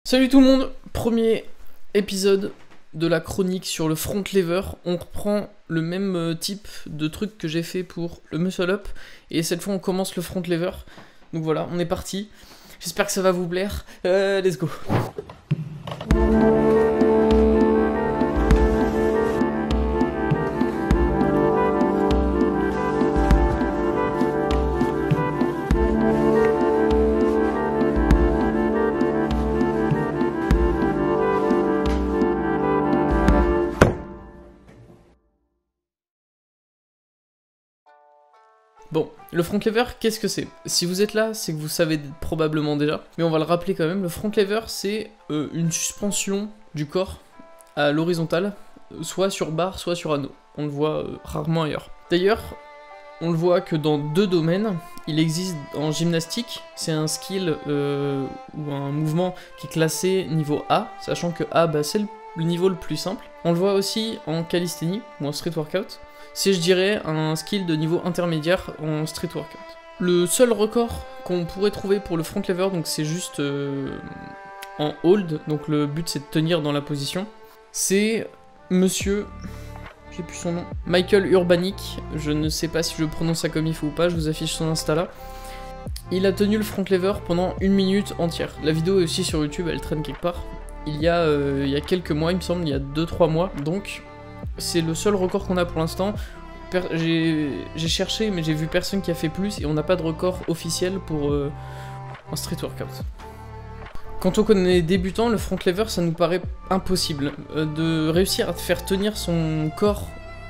Salut tout le monde, premier épisode de la chronique sur le front lever. On reprend le même type de truc que j'ai fait pour le muscle up et cette fois on commence le front lever. Donc voilà, on est parti. J'espère que ça va vous plaire. Let's go. Bon, le front lever, qu'est-ce que c'est? Si vous êtes là, c'est que vous savez probablement déjà, mais on va le rappeler quand même. Le front lever, c'est une suspension du corps à l'horizontale, soit sur barre, soit sur anneau. On le voit rarement ailleurs. D'ailleurs, on le voit que dans deux domaines. Il existe en gymnastique, c'est un skill ou un mouvement qui est classé niveau A, sachant que A, bah, c'est le niveau le plus simple. On le voit aussi en calisthénie ou en street workout. C'est, je dirais, un skill de niveau intermédiaire en street workout. Le seul record qu'on pourrait trouver pour le front lever, donc c'est juste en hold, donc le but c'est de tenir dans la position, c'est monsieur, j'ai plus son nom, Michael Urbanic, je ne sais pas si je prononce ça comme il faut ou pas, je vous affiche son Insta là. Il a tenu le front lever pendant 1 minute entière. La vidéo est aussi sur YouTube, elle traîne quelque part. Il y a quelques mois, il me semble, il y a 2-3 mois, donc... C'est le seul record qu'on a pour l'instant. J'ai cherché, mais j'ai vu personne qui a fait plus, et on n'a pas de record officiel pour un street workout. Quand on est débutant, le front lever, ça nous paraît impossible. De réussir à faire tenir son corps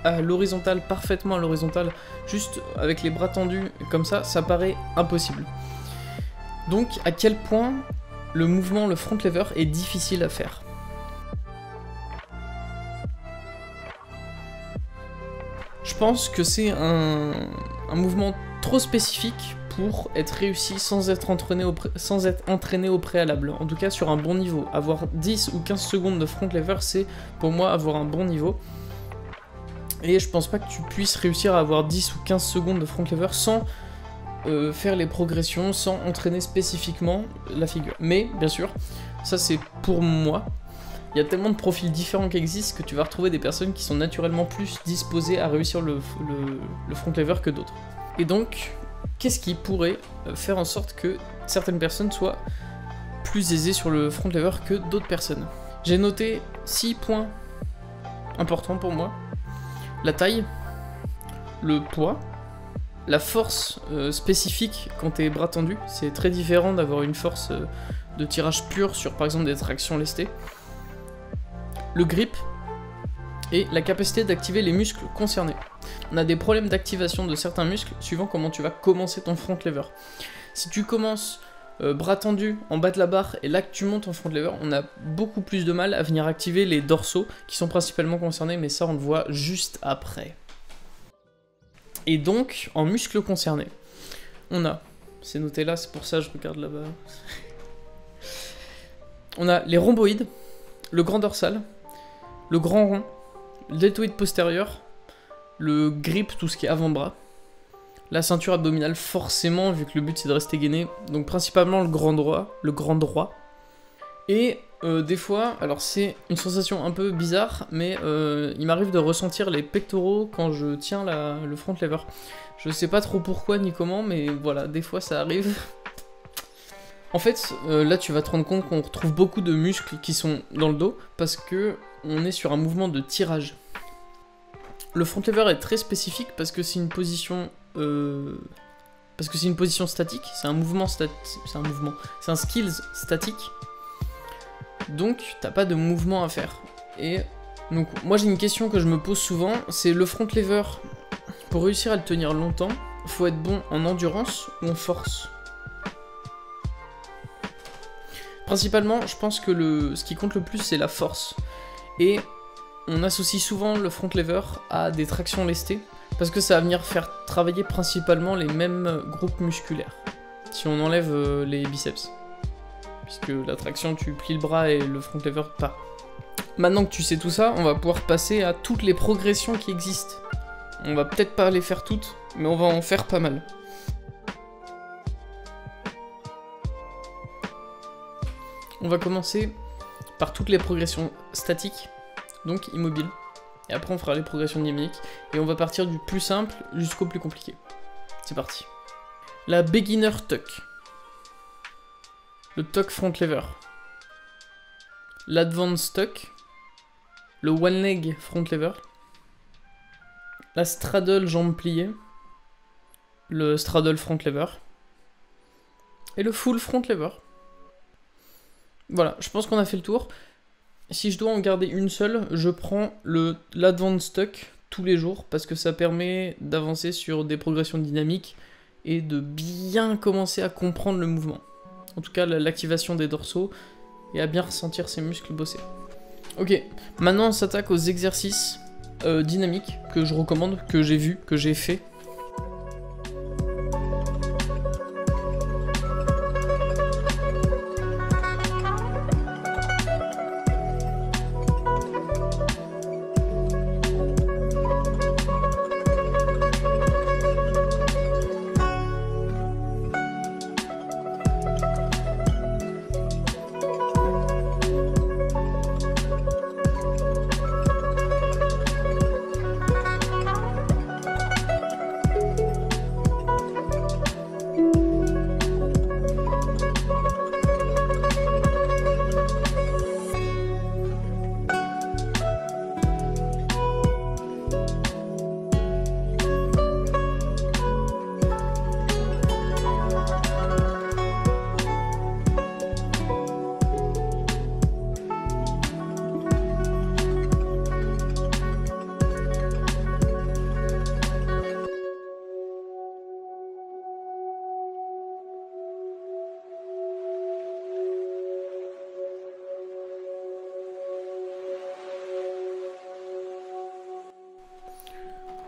à l'horizontale, parfaitement à l'horizontale, juste avec les bras tendus, comme ça paraît impossible. Donc, à quel point le mouvement, le front lever, est difficile à faire. Je pense que c'est un mouvement trop spécifique pour être réussi sans être entraîné au préalable. En tout cas sur un bon niveau. Avoir 10 ou 15 secondes de front lever, c'est pour moi avoir un bon niveau. Et je pense pas que tu puisses réussir à avoir 10 ou 15 secondes de front lever sans faire les progressions, sans entraîner spécifiquement la figure. Mais bien sûr, ça c'est pour moi. Il y a tellement de profils différents qui existent que tu vas retrouver des personnes qui sont naturellement plus disposées à réussir le front lever que d'autres. Et donc, qu'est-ce qui pourrait faire en sorte que certaines personnes soient plus aisées sur le front lever que d'autres personnes? J'ai noté 6 points importants pour moi. La taille, le poids, la force spécifique quand t'es bras tendus. C'est très différent d'avoir une force de tirage pur sur par exemple des tractions lestées. Le grip et la capacité d'activer les muscles concernés. On a des problèmes d'activation de certains muscles suivant comment tu vas commencer ton front lever. Si tu commences bras tendus en bas de la barre et là que tu montes en front lever, on a beaucoup plus de mal à venir activer les dorsaux qui sont principalement concernés, mais ça on le voit juste après. Et donc en muscles concernés, on a, c'est noté là, c'est pour ça que je regarde là-bas. On a les rhomboïdes, le grand dorsal, le grand rond, le deltoïde postérieur, le grip, tout ce qui est avant-bras, la ceinture abdominale forcément, vu que le but c'est de rester gainé, donc principalement le grand droit, et des fois, alors c'est une sensation un peu bizarre, mais il m'arrive de ressentir les pectoraux quand je tiens le front lever. Je sais pas trop pourquoi ni comment, mais voilà, des fois ça arrive. En fait, là tu vas te rendre compte qu'on retrouve beaucoup de muscles qui sont dans le dos, parce que on est sur un mouvement de tirage. Le front lever est très spécifique parce que c'est une position statique, c'est un skills statique. Donc t'as pas de mouvement à faire. Et donc moi j'ai une question que je me pose souvent, c'est le front lever, pour réussir à le tenir longtemps, faut être bon en endurance ou en force? Principalement, je pense que ce qui compte le plus, c'est la force. Et on associe souvent le front lever à des tractions lestées, parce que ça va venir faire travailler principalement les mêmes groupes musculaires, si on enlève les biceps. Puisque la traction, tu plies le bras et le front lever, pas. Maintenant que tu sais tout ça, on va pouvoir passer à toutes les progressions qui existent. On va peut-être pas les faire toutes, mais on va en faire pas mal. On va commencer par toutes les progressions statiques, donc immobiles. Et après on fera les progressions dynamiques. Et on va partir du plus simple jusqu'au plus compliqué. C'est parti. La beginner tuck. Le tuck front lever. L'advance tuck. Le one leg front lever. La straddle jambe pliée. Le straddle front lever. Et le full front lever. Voilà, je pense qu'on a fait le tour. Si je dois en garder une seule, je prends l'advance tuck tous les jours parce que ça permet d'avancer sur des progressions dynamiques et de bien commencer à comprendre le mouvement. En tout cas, l'activation des dorsaux et à bien ressentir ses muscles bosser. Ok, maintenant on s'attaque aux exercices dynamiques que je recommande, que j'ai vu, que j'ai fait.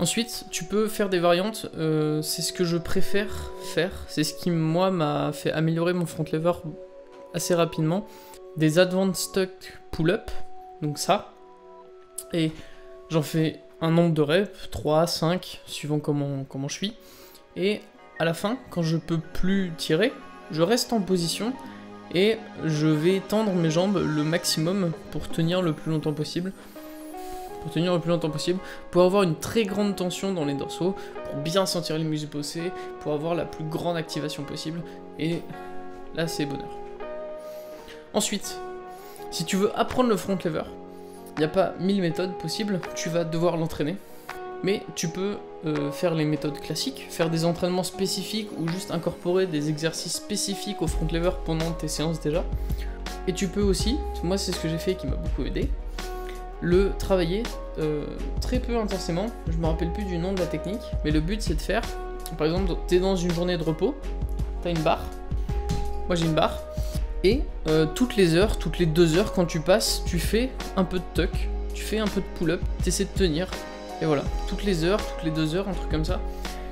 Ensuite, tu peux faire des variantes, c'est ce que je préfère faire, c'est ce qui moi m'a fait améliorer mon front lever assez rapidement. Des advanced tuck pull-up, donc ça, et j'en fais un nombre de reps, 3, 5, suivant comment je suis, et à la fin, quand je peux plus tirer, je reste en position et je vais tendre mes jambes le maximum pour tenir le plus longtemps possible. Pour avoir une très grande tension dans les dorsaux, pour bien sentir les muscles bosser, pour avoir la plus grande activation possible, et là c'est bonheur. Ensuite, si tu veux apprendre le front lever, il n'y a pas 1000 méthodes possibles, tu vas devoir l'entraîner, mais tu peux faire les méthodes classiques, faire des entraînements spécifiques ou juste incorporer des exercices spécifiques au front lever pendant tes séances déjà, et tu peux aussi, moi c'est ce que j'ai fait qui m'a beaucoup aidé, le travailler très peu intensément, je me rappelle plus du nom de la technique, mais le but c'est de faire, par exemple, tu es dans une journée de repos, tu as une barre, moi j'ai une barre, et toutes les heures, toutes les 2 heures quand tu passes, tu fais un peu de tuck, tu fais un peu de pull-up, tu essaies de tenir, et voilà, toutes les heures, toutes les 2 heures, un truc comme ça,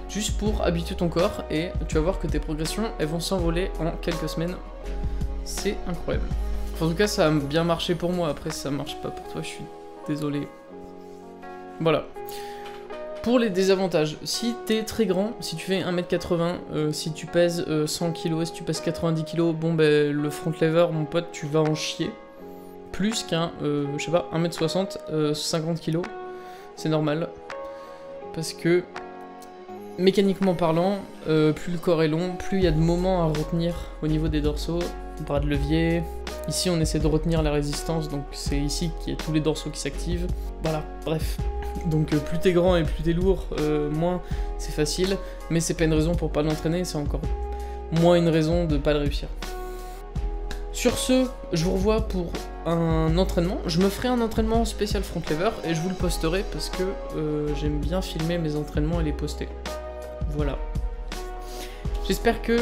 juste pour habituer ton corps, et tu vas voir que tes progressions, elles vont s'envoler en quelques semaines, c'est incroyable. Enfin, en tout cas, ça a bien marché pour moi, après ça marche pas pour toi, je suis désolé. Voilà. Pour les désavantages, si t'es très grand, si tu fais 1m80, si tu pèses 100 kg, si tu pèses 90 kg, bon ben le front lever, mon pote, tu vas en chier. Plus qu'un, je sais pas, 1m60, 50 kg, c'est normal. Parce que, mécaniquement parlant, plus le corps est long, plus il y a de moments à retenir au niveau des dorsaux, bras de levier. Ici on essaie de retenir la résistance, donc c'est ici qu'il y a tous les dorsaux qui s'activent. Voilà, bref. Donc plus t'es grand et plus t'es lourd, moins c'est facile, mais c'est pas une raison pour pas l'entraîner, c'est encore moins une raison de pas le réussir. Sur ce, je vous revois pour un entraînement. Je me ferai un entraînement spécial front lever et je vous le posterai parce que j'aime bien filmer mes entraînements et les poster. Voilà. J'espère que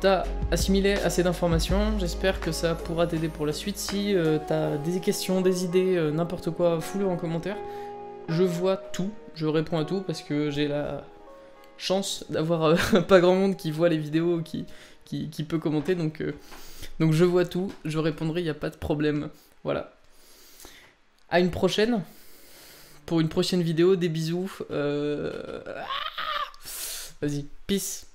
t'as assimilé assez d'informations, j'espère que ça pourra t'aider pour la suite. Si t'as des questions, des idées, n'importe quoi, fous-le en commentaire. Je vois tout, je réponds à tout parce que j'ai la chance d'avoir pas grand monde qui voit les vidéos, qui peut commenter, donc je vois tout, je répondrai, il n'y a pas de problème. Voilà. À une prochaine, pour une prochaine vidéo, des bisous. Vas-y, peace.